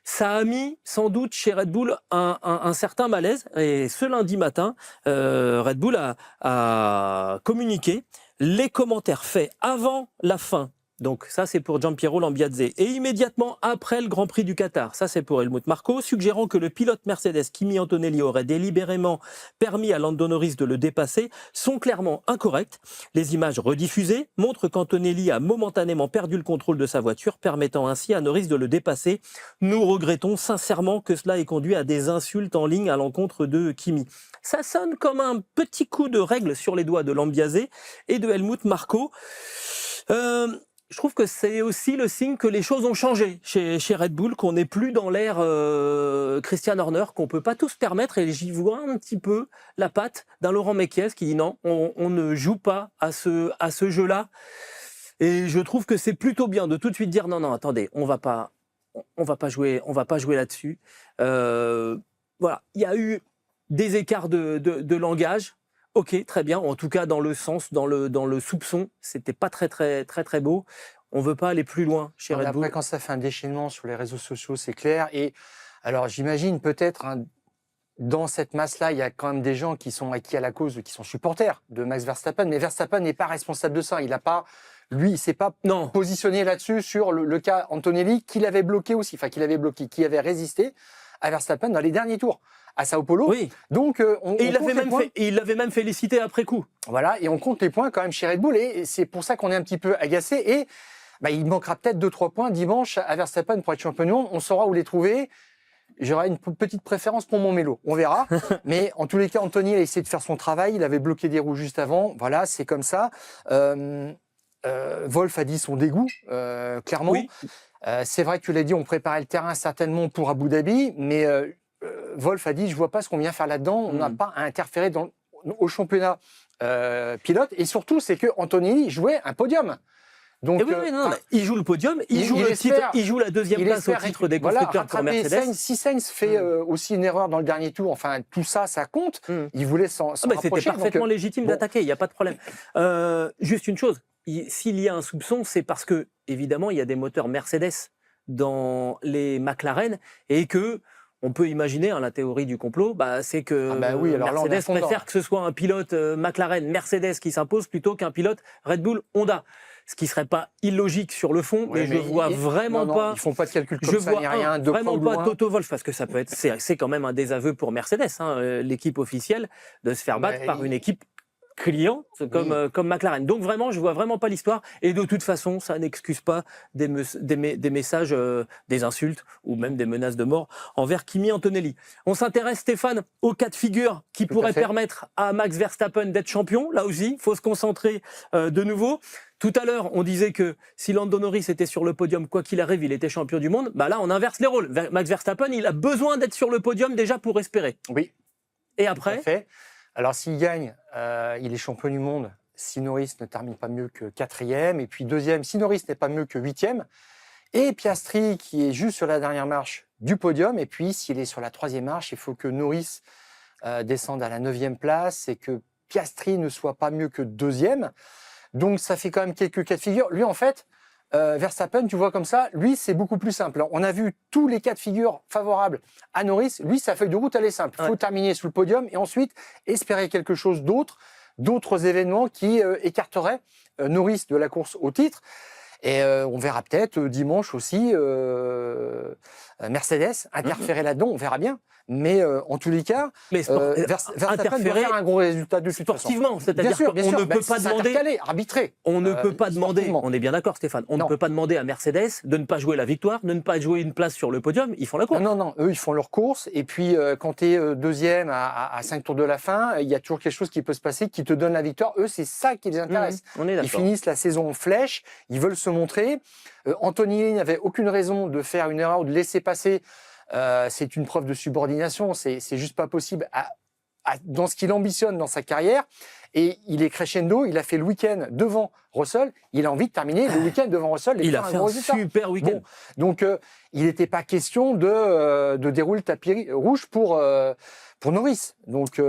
Speaker 1: ça a mis sans doute chez Red Bull un certain malaise. Et ce lundi matin, Red Bull a communiqué les commentaires faits avant la fin. Donc ça, c'est pour Giampiero Lambiase. Et immédiatement après le Grand Prix du Qatar, ça c'est pour Helmut Marko, suggérant que le pilote Mercedes Kimi Antonelli aurait délibérément permis à Lando Norris de le dépasser, sont clairement incorrects. Les images rediffusées montrent qu'Antonelli a momentanément perdu le contrôle de sa voiture, permettant ainsi à Norris de le dépasser. Nous regrettons sincèrement que cela ait conduit à des insultes en ligne à l'encontre de Kimi. Ça sonne comme un petit coup de règle sur les doigts de Lambiase et de Helmut Marko. je trouve que c'est aussi le signe que les choses ont changé chez Red Bull, qu'on n'est plus dans l'ère Christian Horner, qu'on peut pas tout se permettre. Et j'y vois un petit peu la patte d'un Laurent Mekies qui dit non, on ne joue pas à ce jeu-là. Et je trouve que c'est plutôt bien de tout de suite dire non, non, attendez, on va pas jouer là-dessus. Voilà, il y a eu des écarts de langage. Ok, très bien. En tout cas, dans le sens, dans le soupçon, c'était pas très beau. On veut pas aller plus loin chez Red Bull.
Speaker 2: Après, quand ça fait un déchaînement sur les réseaux sociaux, c'est clair. Et alors, j'imagine peut-être dans cette masse-là, il y a quand même des gens qui sont acquis à la cause, qui sont supporters de Max Verstappen. Mais Verstappen n'est pas responsable de ça. Il s'est pas positionné là-dessus sur le cas Antonelli, qu'il avait bloqué aussi, qui avait résisté à Verstappen dans les derniers tours à Sao Paulo.
Speaker 1: Oui.
Speaker 2: Donc,
Speaker 1: il l'avait même félicité après coup.
Speaker 2: Voilà, et on compte les points quand même chez Red Bull, et c'est pour ça qu'on est un petit peu agacé. Et il manquera peut-être 2-3 points dimanche à Verstappen pour être champion du monde. On saura où les trouver. J'aurai une petite préférence pour mon mélo, on verra. Mais en tous les cas, Anthony a essayé de faire son travail. Il avait bloqué des roues juste avant. Voilà, c'est comme ça. Wolff a dit son dégoût, clairement. Oui. C'est vrai que tu l'as dit, on préparait le terrain certainement pour Abu Dhabi, mais Wolff a dit, je vois pas ce qu'on vient faire là-dedans. On n'a pas à interférer au championnat pilote. Et surtout, c'est que Antonelli jouait un podium. Donc,
Speaker 1: il joue le podium, il joue le titre, il joue la deuxième place au titre des constructeurs pour Mercedes.
Speaker 2: Si Sainz fait aussi une erreur dans le dernier tour, enfin tout ça compte. Il voulait s'en rapprocher.
Speaker 1: C'était parfaitement légitime d'attaquer, il n'y a pas de problème. Juste une chose, s'il y a un soupçon, c'est parce que évidemment il y a des moteurs Mercedes dans les McLaren et que on peut imaginer, la théorie du complot, c'est que Mercedes préfère que ce soit un pilote McLaren Mercedes qui s'impose plutôt qu'un pilote Red Bull Honda. Ce qui serait pas illogique sur le fond, mais je vois vraiment pas.
Speaker 2: Ils font pas de calcul comme ça, ni rien.
Speaker 1: Vraiment pas Toto Wolff, parce que ça peut être, c'est quand même un désaveu pour Mercedes, l'équipe officielle, de se faire battre par une équipe client comme McLaren. Donc vraiment, je vois vraiment pas l'histoire. Et de toute façon, ça n'excuse pas des messages, des insultes ou même des menaces de mort envers Kimi Antonelli. On s'intéresse, Stéphane, aux cas de figure qui pourraient permettre à Max Verstappen d'être champion. Là aussi, il faut se concentrer de nouveau. Tout à l'heure, on disait que si Lando Norris était sur le podium, quoi qu'il arrive, il était champion du monde. Là, on inverse les rôles. Max Verstappen, il a besoin d'être sur le podium déjà pour espérer.
Speaker 2: Oui.
Speaker 1: Et après ?
Speaker 2: Alors, s'il gagne, il est champion du monde. Si Norris ne termine pas mieux que 4e. Et puis deuxième, si Norris n'est pas mieux que 8e. Et Piastri, qui est juste sur la dernière marche du podium. Et puis, s'il est sur la 3e marche, il faut que Norris descende à la 9e place et que Piastri ne soit pas mieux que 2e. Donc, ça fait quand même quelques cas de figure. Lui, en fait, Verstappen, tu vois comme ça, lui, c'est beaucoup plus simple. On a vu tous les cas de figure favorables à Norris. Lui, sa feuille de route, elle est simple. Il faut terminer sous le podium et ensuite espérer quelque chose d'autres événements qui écarteraient Norris de la course au titre. Et on verra peut-être dimanche aussi Mercedes interférer là-dedans, on verra bien. Mais en tous les cas, Verstappen doit faire un gros résultat de toute façon.
Speaker 1: Sportivement, c'est-à-dire qu'on ne peut pas demander,
Speaker 2: arbitrer.
Speaker 1: On ne peut pas demander, on est bien d'accord Stéphane, on ne peut pas demander à Mercedes de ne pas jouer la victoire, de ne pas jouer une place sur le podium, ils font la course.
Speaker 2: Non, eux ils font leur course et puis quand tu es deuxième à 5 tours de la fin, il y a toujours quelque chose qui peut se passer qui te donne la victoire. Eux c'est ça qui les intéresse.
Speaker 1: On est d'accord.
Speaker 2: Ils finissent la saison en flèche, ils veulent se montrer. Antonelli n'avait aucune raison de faire une erreur ou de laisser passer. C'est une preuve de subordination, c'est juste pas possible dans ce qu'il ambitionne dans sa carrière. Et il est crescendo, il a fait le week-end devant Russell, il a envie de terminer le week-end devant Russell et
Speaker 1: il a fait un super week-end.
Speaker 2: Bon, donc il n'était pas question de dérouler le tapis rouge pour Norris. Donc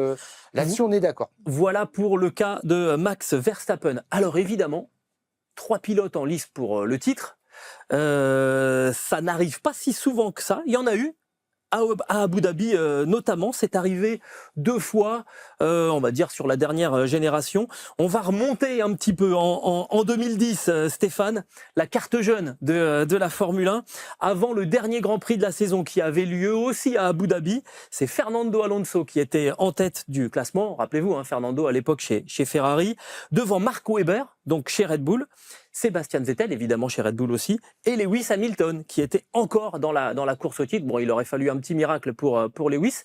Speaker 2: là-dessus on est d'accord.
Speaker 1: Voilà pour le cas de Max Verstappen. Alors évidemment, 3 pilotes en lice pour le titre. Ça n'arrive pas si souvent que ça. Il y en a eu à Abu Dhabi notamment. C'est arrivé 2 fois, on va dire sur la dernière génération. On va remonter un petit peu en 2010, Stéphane, la carte jeune de la Formule 1, avant le dernier Grand Prix de la saison qui avait lieu aussi à Abu Dhabi. C'est Fernando Alonso qui était en tête du classement. Rappelez-vous, Fernando à l'époque chez Ferrari, devant Mark Webber, donc chez Red Bull. Sébastien Vettel, évidemment chez Red Bull aussi, et Lewis Hamilton, qui était encore dans la course au titre. Bon, il aurait fallu un petit miracle pour Lewis.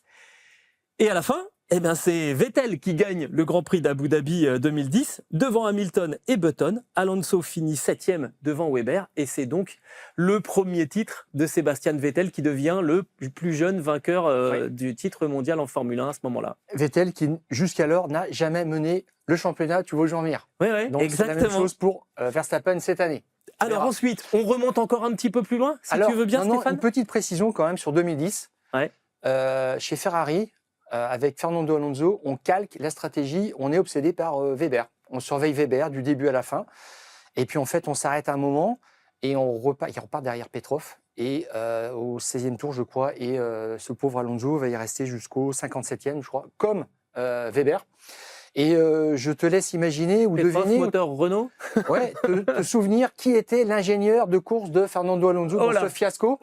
Speaker 1: Et à la fin, Eh bien, c'est Vettel qui gagne le Grand Prix d'Abu Dhabi 2010 devant Hamilton et Button. Alonso finit 7e devant Weber et c'est donc le premier titre de Sébastien Vettel qui devient le plus jeune vainqueur du titre mondial en Formule 1 à ce moment-là.
Speaker 2: Vettel qui, jusqu'alors, n'a jamais mené le championnat, tu vois où je veux en venir.
Speaker 1: Oui,
Speaker 2: Donc,
Speaker 1: exactement.
Speaker 2: c'est la même chose pour Verstappen cette année.
Speaker 1: Alors ensuite, on remonte encore un petit peu plus loin, si tu veux bien, Stéphane.
Speaker 2: Une petite précision quand même sur 2010.
Speaker 1: Ouais.
Speaker 2: Chez Ferrari, avec Fernando Alonso, on calque la stratégie, on est obsédé par Weber. On surveille Weber du début à la fin. Et puis en fait, on s'arrête un moment et il repart derrière Petrov. Et au 16e tour, je crois, et ce pauvre Alonso va y rester jusqu'au 57e, je crois, comme Weber. Et je te laisse imaginer ou
Speaker 1: Petrov,
Speaker 2: deviner,
Speaker 1: moteur Renault.
Speaker 2: Ouais, te souvenir qui était l'ingénieur de course de Fernando Alonso dans ce fiasco.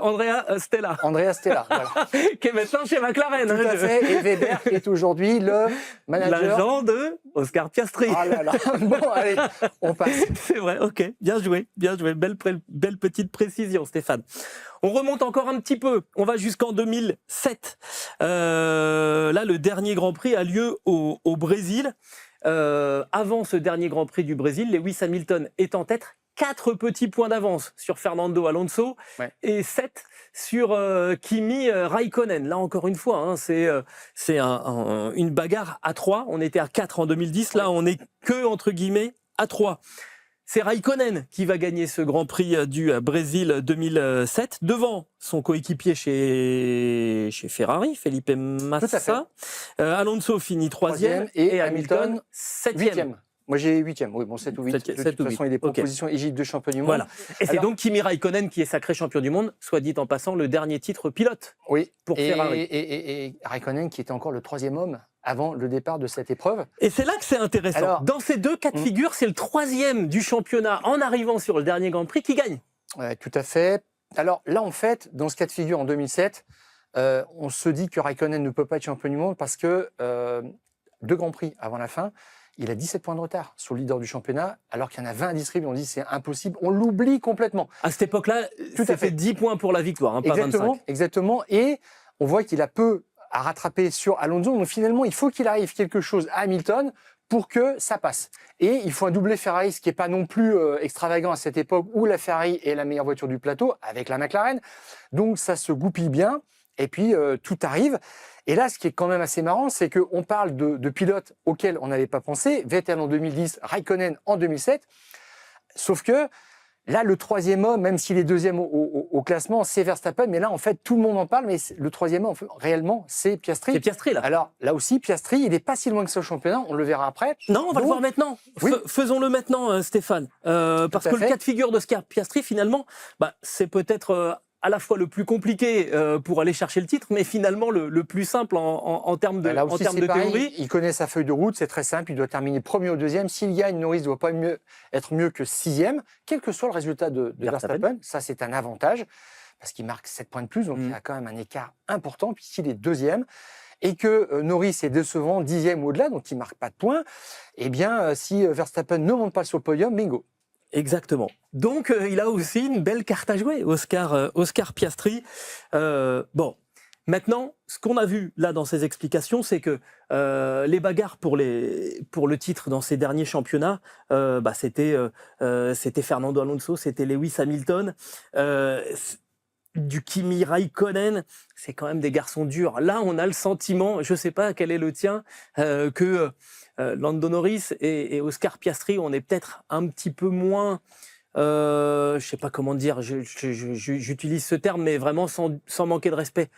Speaker 1: Andrea Stella.
Speaker 2: Andrea Stella, voilà.
Speaker 1: Qui est maintenant chez McLaren.
Speaker 2: Tout à fait. Et Weber qui est aujourd'hui le manager.
Speaker 1: L'agent de Oscar Piastri.
Speaker 2: Ah là là. Bon, allez, on passe.
Speaker 1: C'est vrai, ok. Bien joué, bien joué. Belle petite précision, Stéphane. On remonte encore un petit peu. On va jusqu'en 2007. Là, le dernier Grand Prix a lieu au Brésil. Avant ce dernier Grand Prix du Brésil, Lewis Hamilton est en tête. 4 petits points d'avance sur Fernando Alonso et 7 sur Kimi Raikkonen. Là, encore une fois, hein, c'est une bagarre à 3. On était à 4 en 2010. Là, on est que, entre guillemets, à 3. C'est Raikkonen qui va gagner ce Grand Prix du Brésil 2007 devant son coéquipier chez Ferrari, Felipe Massa. Alonso finit 3e et Hamilton 7e.
Speaker 2: Moi, j'ai 8e. Oui, bon, 7 ou 8. De toute façon, il est proposition Égypte de champion du monde.
Speaker 1: Voilà. Et c'est donc Kimi Raikkonen qui est sacré champion du monde, soit dit en passant, le dernier titre pilote pour Ferrari.
Speaker 2: Et Raikkonen qui était encore le 3e homme avant le départ de cette épreuve.
Speaker 1: Et c'est là que c'est intéressant. Alors, dans ces deux cas de figure, c'est le 3e du championnat en arrivant sur le dernier Grand Prix qui gagne.
Speaker 2: Tout à fait. Alors là, en fait, dans ce cas de figure en 2007, on se dit que Raikkonen ne peut pas être champion du monde parce que 2 Grands Prix avant la fin, il a 17 points de retard sur le leader du championnat, alors qu'il y en a 20 à distribuer. On dit c'est impossible, on l'oublie complètement.
Speaker 1: À cette époque-là, ça fait 10 points pour la victoire, hein, pas 25.
Speaker 2: Exactement, et on voit qu'il a peu à rattraper sur Alonso. Donc finalement, il faut qu'il arrive quelque chose à Hamilton pour que ça passe. Et il faut un doublé Ferrari, ce qui n'est pas non plus extravagant à cette époque où la Ferrari est la meilleure voiture du plateau, avec la McLaren. Donc ça se goupille bien, et puis tout arrive. Et là, ce qui est quand même assez marrant, c'est qu'on parle de pilotes auxquels on n'avait pas pensé. Vettel en 2010, Raikkonen en 2007. Sauf que là, le 3e homme, même s'il est 2e au classement, c'est Verstappen. Mais là, en fait, tout le monde en parle. Mais le 3e homme, réellement, c'est Piastri.
Speaker 1: C'est Piastri, là.
Speaker 2: Alors, là aussi, Piastri, il n'est pas si loin que ça au championnat. On le verra après.
Speaker 1: Non, on va le voir maintenant. Oui. Faisons-le maintenant, Stéphane. Parce que le cas de figure d'Oscar Piastri, finalement, c'est peut-être à la fois le plus compliqué pour aller chercher le titre, mais finalement le plus simple en termes de,
Speaker 2: là aussi,
Speaker 1: théorie.
Speaker 2: Il connaît sa feuille de route, c'est très simple, il doit terminer premier ou deuxième. S'il gagne, Norris ne doit pas être mieux que 6e, quel que soit le résultat de Verstappen. Ça, c'est un avantage, parce qu'il marque 7 points de plus, donc il y a quand même un écart important, puisqu'il est 2e. Et que Norris est décevant, 10e ou au-delà, donc il ne marque pas de points, eh bien, si Verstappen ne monte pas sur le podium, bingo.
Speaker 1: Exactement. Donc, il a aussi une belle carte à jouer, Oscar Piastri. Bon, maintenant, ce qu'on a vu là dans ces explications, c'est que les bagarres pour le titre dans ces derniers championnats, c'était Fernando Alonso, c'était Lewis Hamilton, du Kimi Raikkonen, c'est quand même des garçons durs. Là, on a le sentiment, je ne sais pas quel est le tien, que Lando Norris et Oscar Piastri, on est peut-être un petit peu moins, je ne sais pas comment dire, j'utilise ce terme, mais vraiment sans manquer de respect.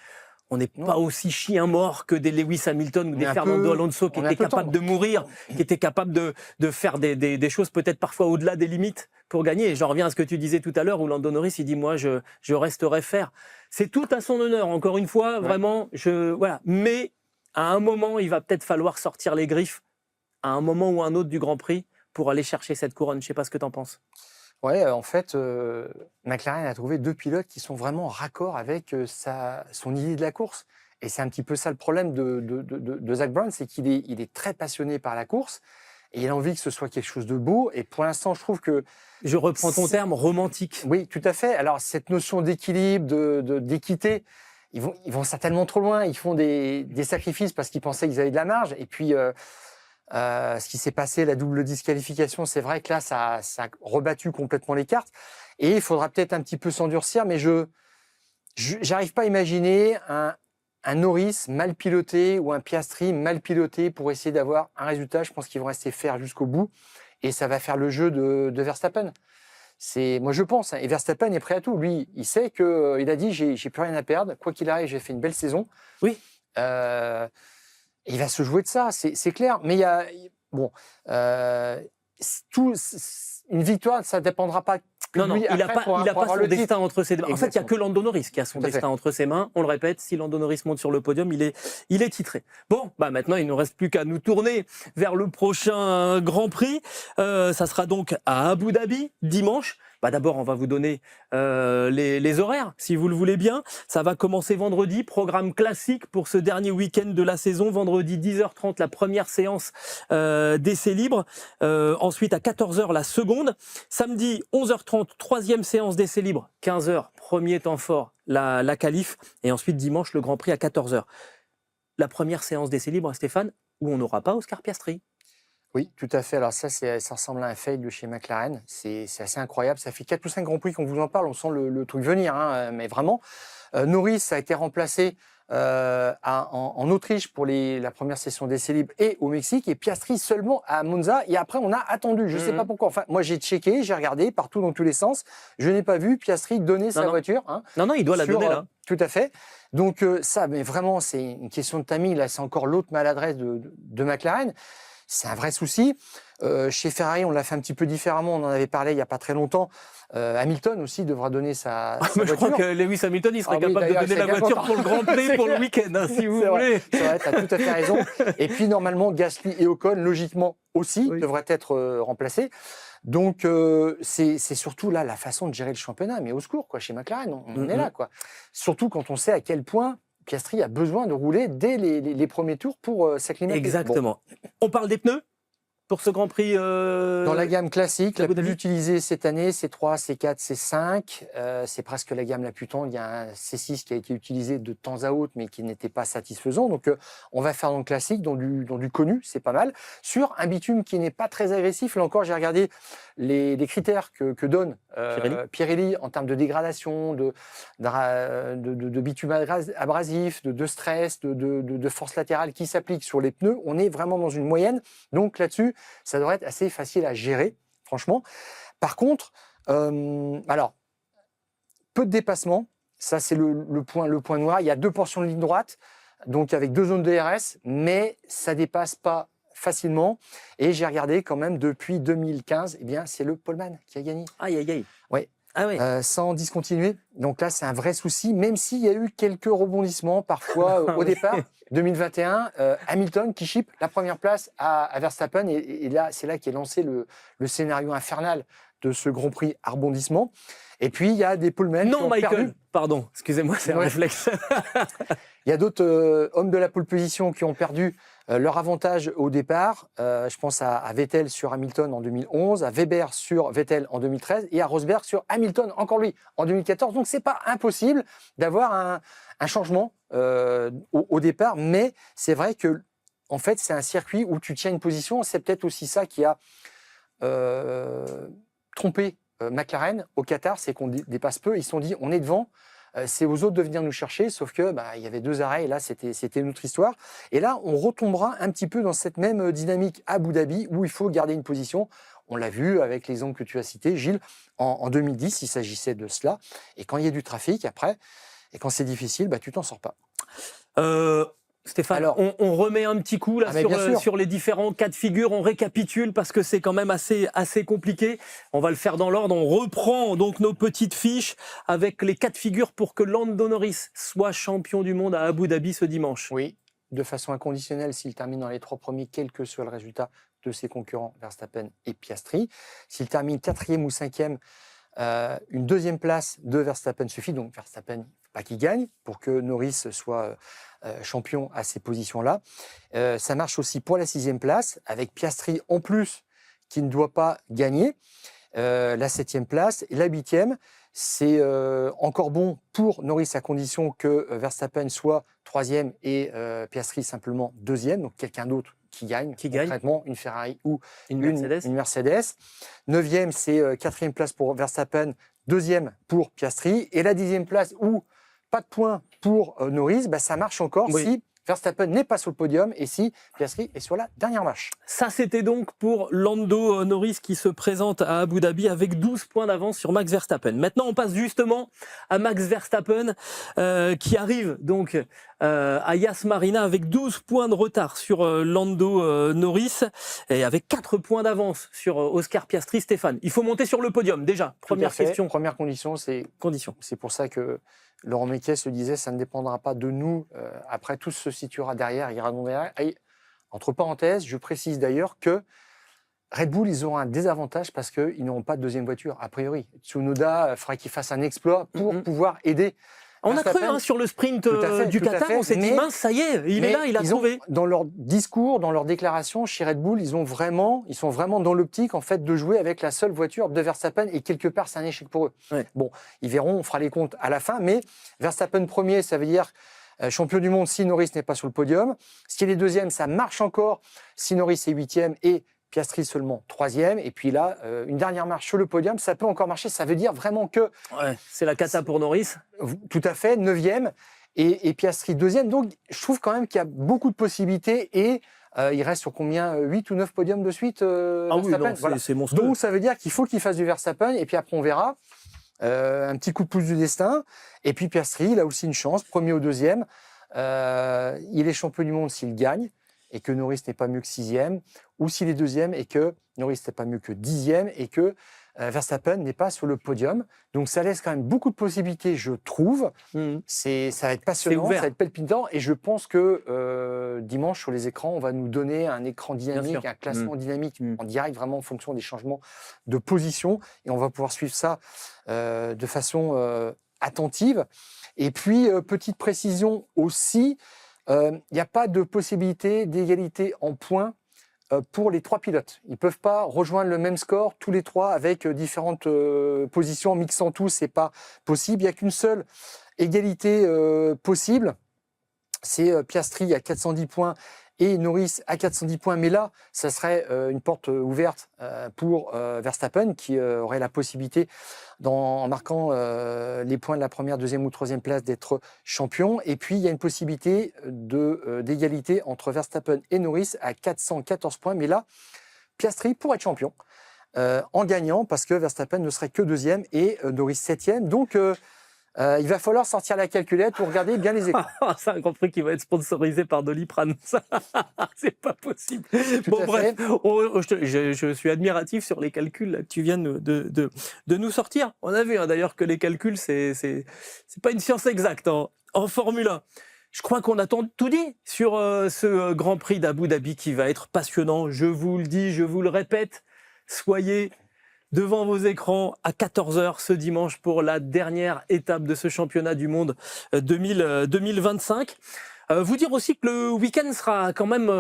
Speaker 1: On n'est pas aussi chien mort que des Lewis Hamilton ou des Fernando Alonso qui étaient capables de mourir, qui étaient capables de faire des choses peut-être parfois au-delà des limites pour gagner. Et j'en reviens à ce que tu disais tout à l'heure où Lando Norris, il dit « moi, je resterai faire ». C'est tout à son honneur, encore une fois, vraiment. Voilà. Mais à un moment, il va peut-être falloir sortir les griffes à un moment ou un autre du Grand Prix pour aller chercher cette couronne. Je ne sais pas ce que tu en penses.
Speaker 2: Ouais, en fait, McLaren a trouvé 2 pilotes qui sont vraiment raccord avec son idée de la course. Et c'est un petit peu ça le problème de Zak Brown, c'est qu'il est très passionné par la course et il a envie que ce soit quelque chose de beau. Et pour l'instant, je trouve que...
Speaker 1: Je reprends ton terme, romantique.
Speaker 2: Oui, tout à fait. Alors, cette notion d'équilibre, d'équité, ils vont certainement trop loin. Ils font des sacrifices parce qu'ils pensaient qu'ils avaient de la marge. Et puis, ce qui s'est passé, la double disqualification, c'est vrai que là, ça a rebattu complètement les cartes. Et il faudra peut-être un petit peu s'endurcir, mais j'arrive pas à imaginer un Norris mal piloté ou un Piastri mal piloté pour essayer d'avoir un résultat. Je pense qu'ils vont rester faire jusqu'au bout et ça va faire le jeu de Verstappen. Moi je pense, hein, et Verstappen est prêt à tout. Lui, il sait que il a dit j'ai plus rien à perdre. Quoi qu'il arrive, j'ai fait une belle saison.
Speaker 1: Oui.
Speaker 2: Il va se jouer de ça, c'est clair. Mais il y a une victoire, ça dépendra pas.
Speaker 1: Non, il n'a pas son destin entre ses mains. En fait, il n'y a que Lando Norris qui a son destin entre ses mains. On le répète, si Lando Norris monte sur le podium, il est titré. Bon, maintenant, il ne nous reste plus qu'à nous tourner vers le prochain Grand Prix. Ça sera donc à Abu Dhabi, dimanche. D'abord, on va vous donner les horaires, si vous le voulez bien. Ça va commencer vendredi, programme classique pour ce dernier week-end de la saison. Vendredi, 10h30, la première séance d'essai libre. Ensuite, à 14h, la seconde. Samedi, 11h30, troisième séance d'essai libre. 15h, premier temps fort, la qualif. Et ensuite, dimanche, le Grand Prix à 14h. La première séance d'essai libre, Stéphane, où on n'aura pas Oscar Piastri.
Speaker 2: Oui, tout à fait. Alors ça ressemble à un fail de chez McLaren. C'est assez incroyable. Ça fait 4 ou 5 Grands Prix qu'on vous en parle. On sent le truc venir, hein, mais vraiment. Norris a été remplacé en Autriche pour la première session d'essai libre et au Mexique. Et Piastri seulement à Monza. Et après, on a attendu. Je ne sais pas pourquoi. Enfin, moi, j'ai checké, j'ai regardé partout dans tous les sens. Je n'ai pas vu Piastri donner sa voiture. Hein,
Speaker 1: non, il doit la donner là.
Speaker 2: Tout à fait. Donc ça, mais vraiment, c'est une question de timing. Là, c'est encore l'autre maladresse de McLaren. C'est un vrai souci. Chez Ferrari, on l'a fait un petit peu différemment. On en avait parlé il n'y a pas très longtemps. Hamilton aussi devra donner sa voiture.
Speaker 1: Je crois que Lewis Hamilton, il serait capable de donner la voiture pour le Grand Prix, pour le week-end, hein, si vous voulez.
Speaker 2: C'est vrai, tu as tout à fait raison. Et puis, normalement, Gasly et Ocon, logiquement aussi, devraient être remplacés. Donc, c'est surtout là la façon de gérer le championnat. Mais au secours, quoi, chez McLaren, on est là, quoi. Surtout quand on sait à quel point Piastri a besoin de rouler dès les premiers tours pour s'acclimater.
Speaker 1: Exactement. Bon. On parle des pneus pour ce Grand Prix
Speaker 2: Dans la gamme classique, la plus utilisée cette année, c'est C3, C4, C5. C'est presque la gamme la plus tendre. Il y a un C6 qui a été utilisé de temps à autre, mais qui n'était pas satisfaisant. Donc, on va faire dans le classique, dans du connu, c'est pas mal. Sur un bitume qui n'est pas très agressif. Là encore, j'ai regardé les critères que donne Pirelli en termes de dégradation, de bitume abrasif, de stress, de force latérale qui s'applique sur les pneus. On est vraiment dans une moyenne. Donc là-dessus, ça devrait être assez facile à gérer, franchement. Par contre, alors, peu de dépassement. Ça, c'est le point noir. Il y a 2 portions de ligne droite, donc avec 2 zones de DRS, mais ça dépasse pas facilement. Et j'ai regardé quand même depuis 2015, c'est le Poleman qui a gagné.
Speaker 1: Aïe, aïe, aïe.
Speaker 2: Ouais.
Speaker 1: Ah oui.
Speaker 2: Sans discontinuer. Donc là, c'est un vrai souci, même s'il y a eu quelques rebondissements parfois au départ. 2021, Hamilton qui chip la première place à Verstappen. Et là, c'est là qu'est lancé le scénario infernal de ce Grand Prix à rebondissement. Et puis, il y a des polemen qui ont perdu.
Speaker 1: Pardon, excusez-moi, c'est un réflexe.
Speaker 2: Il y a d'autres hommes de la pole position qui ont perdu leur avantage au départ. Je pense à Vettel sur Hamilton en 2011, à Weber sur Vettel en 2013 et à Rosberg sur Hamilton, encore lui, en 2014. Donc, c'est pas impossible d'avoir un changement au départ, mais c'est vrai que en fait, c'est un circuit où tu tiens une position. C'est peut-être aussi ça qui a trompé McLaren au Qatar, c'est qu'on dépasse peu. Ils se sont dit, on est devant. C'est aux autres de venir nous chercher, sauf que il y avait 2 arrêts et là c'était une autre histoire. Et là on retombera un petit peu dans cette même dynamique à Abu Dhabi où il faut garder une position. On l'a vu avec l'exemple que tu as cité, Gilles, en 2010, il s'agissait de cela. Et quand il y a du trafic après, et quand c'est difficile, tu t'en sors pas.
Speaker 1: Stéphane, alors, on remet un petit coup là sur les différents cas de figure, on récapitule parce que c'est quand même assez compliqué. On va le faire dans l'ordre, on reprend donc nos petites fiches avec les cas de figure pour que Lando Norris soit champion du monde à Abu Dhabi ce dimanche.
Speaker 2: Oui, de façon inconditionnelle s'il termine dans les 3 premiers, quel que soit le résultat de ses concurrents Verstappen et Piastri. S'il termine 4e ou 5e, une 2e place de Verstappen suffit. Donc Verstappen, pas qu'il gagne pour que Norris soit champion à ces positions-là. Ça marche aussi pour la 6e place, avec Piastri en plus qui ne doit pas gagner. La 7e place, et la 8e, C'est encore bon pour Norris à condition que Verstappen soit 3e et Piastri simplement 2e, donc quelqu'un d'autre qui gagne, concrètement une Ferrari ou une Mercedes. 9e, c'est 4e place pour Verstappen, 2e pour Piastri. Et la 10e place où pas de points pour Norris, ça marche encore si Verstappen n'est pas sur le podium et si Piastri est sur la dernière marche.
Speaker 1: Ça, c'était donc pour Lando Norris qui se présente à Abu Dhabi avec 12 points d'avance sur Max Verstappen. Maintenant, on passe justement à Max Verstappen qui arrive donc à Yas Marina avec 12 points de retard sur Lando Norris et avec 4 points d'avance sur Oscar Piastri. Stéphane, il faut monter sur le podium déjà. Première question.
Speaker 2: Première condition, c'est pour ça que Laurent Mekies se disait, ça ne dépendra pas de nous. Après, tout se situera derrière, ira derrière. Et, entre parenthèses, je précise d'ailleurs que Red Bull, ils auront un désavantage parce qu'ils n'auront pas de deuxième voiture, a priori. Tsunoda, il faudra qu'il fasse un exploit pour pouvoir aider.
Speaker 1: On a cru sur le sprint du Qatar, on s'est dit, mince, ça y est, il est là, il a trouvé.
Speaker 2: Dans leur discours, dans leur déclaration, chez Red Bull, ils sont vraiment dans l'optique en fait, de jouer avec la seule voiture de Verstappen et quelque part, c'est un échec pour eux.
Speaker 1: Ouais.
Speaker 2: Bon, ils verront, on fera les comptes à la fin, mais Verstappen premier, ça veut dire champion du monde si Norris n'est pas sur le podium. Si il est deuxième, ça marche encore si Norris est 8e et Piastri seulement 3e. Et puis là, une dernière marche sur le podium, ça peut encore marcher. Ça veut dire vraiment que...
Speaker 1: Ouais, c'est la cata pour Norris.
Speaker 2: Tout à fait, 9e et Piastri 2e. Donc, je trouve quand même qu'il y a beaucoup de possibilités et il reste sur combien 8 ou 9 podiums de suite Verstappen.
Speaker 1: Oui, non, c'est monstrueux.
Speaker 2: Donc, ça veut dire qu'il faut qu'il fasse du Verstappen et puis après, on verra. Un petit coup de pouce du destin. Et puis Piastri, il a aussi une chance, premier ou deuxième. Il est champion du monde s'il gagne et que Norris n'est pas mieux que 6e, ou s'il est deuxième et que Norris n'est pas mieux que 10e et que Verstappen n'est pas sur le podium. Donc ça laisse quand même beaucoup de possibilités, je trouve. Ça va être passionnant, ça va être palpitant et je pense que dimanche sur les écrans, on va nous donner un écran dynamique, un classement dynamique en direct, vraiment en fonction des changements de position et on va pouvoir suivre ça de façon attentive. Et puis, petite précision aussi, il n'y a pas de possibilité d'égalité en points pour les 3 pilotes. Ils ne peuvent pas rejoindre le même score tous les 3 avec différentes positions, en mixant tout, ce n'est pas possible. Il n'y a qu'une seule égalité possible, c'est Piastri à 410 points et Norris à 410 points. Mais là, ça serait une porte ouverte pour Verstappen qui aurait la possibilité, en marquant les points de la première, deuxième ou troisième place, d'être champion. Et puis, il y a une possibilité d'égalité entre Verstappen et Norris à 414 points. Mais là, Piastri pourrait être champion en gagnant parce que Verstappen ne serait que deuxième et Norris 7e. Donc, il va falloir sortir la calculette pour regarder bien les écrans.
Speaker 1: C'est un Grand Prix qui va être sponsorisé par Doliprane. C'est pas possible. Bref, je suis admiratif sur les calculs là, que tu viens de nous sortir. On a vu d'ailleurs que les calculs, c'est pas une science exacte en Formule 1. Je crois qu'on a tout dit sur ce Grand Prix d'Abu Dhabi qui va être passionnant. Je vous le dis, je vous le répète, soyez devant vos écrans à 14h ce dimanche pour la dernière étape de ce championnat du monde 2025. Vous dire aussi que le week-end sera quand même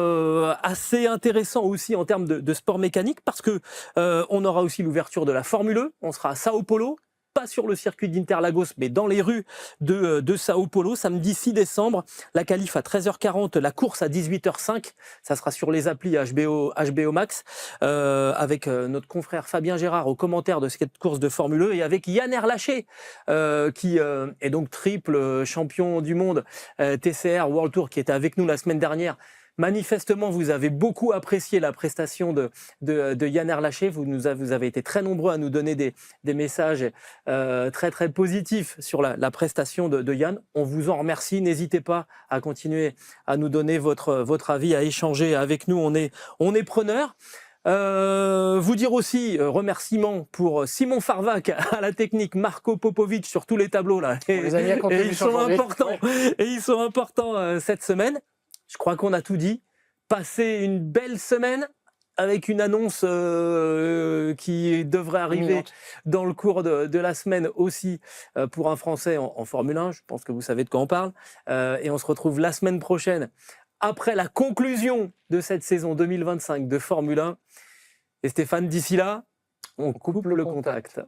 Speaker 1: assez intéressant aussi en termes de sport mécanique parce que on aura aussi l'ouverture de la Formule 1. On sera à Sao Paulo, pas sur le circuit d'Interlagos, mais dans les rues de Sao Paulo, samedi 6 décembre. La qualif à 13h40, la course à 18h05. Ça sera sur les applis HBO Max, avec notre confrère Fabien Gérard au commentaire de cette course de Formule 1 et avec Yann Erlaché, qui est donc triple champion du monde TCR World Tour, qui était avec nous la semaine dernière. Manifestement, vous avez beaucoup apprécié la prestation de Yann Erlaché. Vous avez été très nombreux à nous donner des messages très très positifs sur la prestation de Yann. On vous en remercie. N'hésitez pas à continuer à nous donner votre avis, à échanger avec nous. On est preneurs. Vous dire aussi remerciements pour Simon Farvac à la technique, Marco Popovic sur tous les tableaux là. Et ils sont importants. Et ils sont importants cette semaine. Je crois qu'on a tout dit. Passez une belle semaine avec une annonce qui devrait arriver dans le cours de la semaine aussi pour un Français en Formule 1. Je pense que vous savez de quoi on parle. Et on se retrouve la semaine prochaine après la conclusion de cette saison 2025 de Formule 1. Et Stéphane, d'ici là, on coupe le contact.